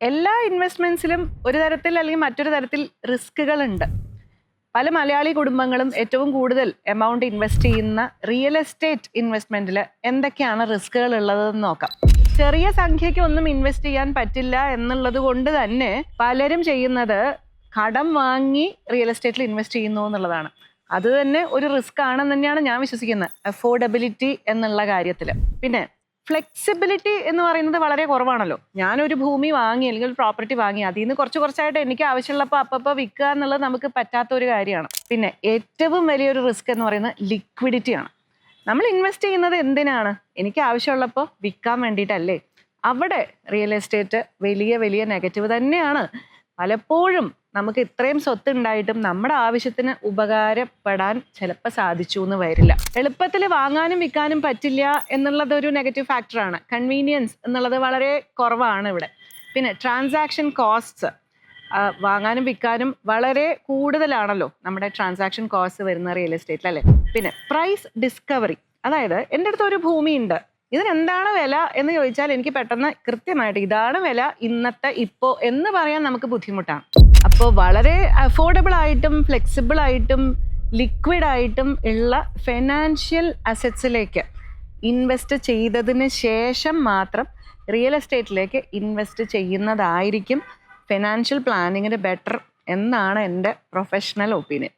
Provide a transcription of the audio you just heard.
എല്ലാ ഇൻവെസ്റ്റ്മെന്റ്സിലും ഒരു തരത്തിൽ അല്ലെങ്കിൽ മറ്റൊരു തരത്തിൽ റിസ്കുകളുണ്ട്. പല മലയാളി കുടുംബങ്ങളും ഏറ്റവും കൂടുതൽ എമൗണ്ട് ഇൻവെസ്റ്റ് ചെയ്യുന്ന റിയൽ എസ്റ്റേറ്റ് ഇൻവെസ്റ്റ്മെന്റിൽ എന്തൊക്കെയാണ് റിസ്കുകൾ ഉള്ളതെന്ന് നോക്കാം. ചെറിയ സംഖ്യയ്ക്ക് ഒന്നും ഇൻവെസ്റ്റ് ചെയ്യാൻ പറ്റില്ല എന്നുള്ളത് കൊണ്ട് തന്നെ പലരും ചെയ്യുന്നത് കടം വാങ്ങി റിയൽ എസ്റ്റേറ്റിൽ ഇൻവെസ്റ്റ് ചെയ്യുന്നു എന്നുള്ളതാണ്. അത് തന്നെ ഒരു റിസ്ക് ആണെന്ന് തന്നെയാണ് ഞാൻ വിശ്വസിക്കുന്നത്, അഫോർഡബിലിറ്റി എന്നുള്ള കാര്യത്തിൽ. പിന്നെ ഫ്ലെക്സിബിലിറ്റി എന്ന് പറയുന്നത് വളരെ കുറവാണല്ലോ. ഞാനൊരു ഭൂമി വാങ്ങി അല്ലെങ്കിൽ ഒരു പ്രോപ്പർട്ടി വാങ്ങി അതിൽ നിന്ന് കുറച്ചായിട്ട് എനിക്ക് ആവശ്യമുള്ളപ്പോൾ അപ്പോൾ വിൽക്കുക എന്നുള്ളത് നമുക്ക് പറ്റാത്ത ഒരു കാര്യമാണ്. പിന്നെ ഏറ്റവും വലിയൊരു റിസ്ക് എന്ന് പറയുന്നത് ലിക്വിഡിറ്റിയാണ്. നമ്മൾ ഇൻവെസ്റ്റ് ചെയ്യുന്നത് എന്തിനാണ്? എനിക്ക് ആവശ്യമുള്ളപ്പോൾ വിൽക്കാൻ വേണ്ടിയിട്ടല്ലേ. അവിടെ റിയൽ എസ്റ്റേറ്റ് വലിയ നെഗറ്റീവ് തന്നെയാണ്. പലപ്പോഴും നമുക്ക് ഇത്രയും സ്വത്ത് ഉണ്ടായിട്ടും നമ്മുടെ ആവശ്യത്തിന് ഉപകാരപ്പെടാൻ ചിലപ്പോൾ സാധിച്ചു എന്ന് വരില്ല. എളുപ്പത്തിൽ വാങ്ങാനും വിൽക്കാനും പറ്റില്ല എന്നുള്ളത് ഒരു നെഗറ്റീവ് ഫാക്ടറാണ്. കൺവീനിയൻസ് എന്നുള്ളത് വളരെ കുറവാണ് ഇവിടെ. പിന്നെ ട്രാൻസാക്ഷൻ കോസ്റ്റ്സ്, വാങ്ങാനും വിൽക്കാനും വളരെ കൂടുതലാണല്ലോ നമ്മുടെ ട്രാൻസാക്ഷൻ കോസ്റ്റ് വരുന്ന റിയൽ എസ്റ്റേറ്റിൽ, അല്ലേ. പിന്നെ പ്രൈസ് ഡിസ്കവറി, അതായത് എൻ്റെ അടുത്ത് ഒരു ഭൂമിയുണ്ട്, ഇതിനെന്താണ് വില എന്ന് ചോദിച്ചാൽ എനിക്ക് പെട്ടെന്ന് കൃത്യമായിട്ട് ഇതാണ് വില ഇന്നത്തെ ഇപ്പോൾ എന്ന് പറയാൻ നമുക്ക് ബുദ്ധിമുട്ടാണ്. അപ്പോൾ വളരെ അഫോർഡബിൾ ആയിട്ടും ഫ്ലെക്സിബിൾ ആയിട്ടും ലിക്വിഡായിട്ടും ഉള്ള ഫിനാൻഷ്യൽ അസറ്റ്സിലേക്ക് ഇൻവെസ്റ്റ് ചെയ്തതിന് ശേഷം മാത്രം റിയൽ എസ്റ്റേറ്റിലേക്ക് ഇൻവെസ്റ്റ് ചെയ്യുന്നതായിരിക്കും ഫിനാൻഷ്യൽ പ്ലാനിങ്ങിന് ബെറ്റർ എന്നാണ് എൻ്റെ പ്രൊഫഷണൽ ഒപ്പീനിയൻ.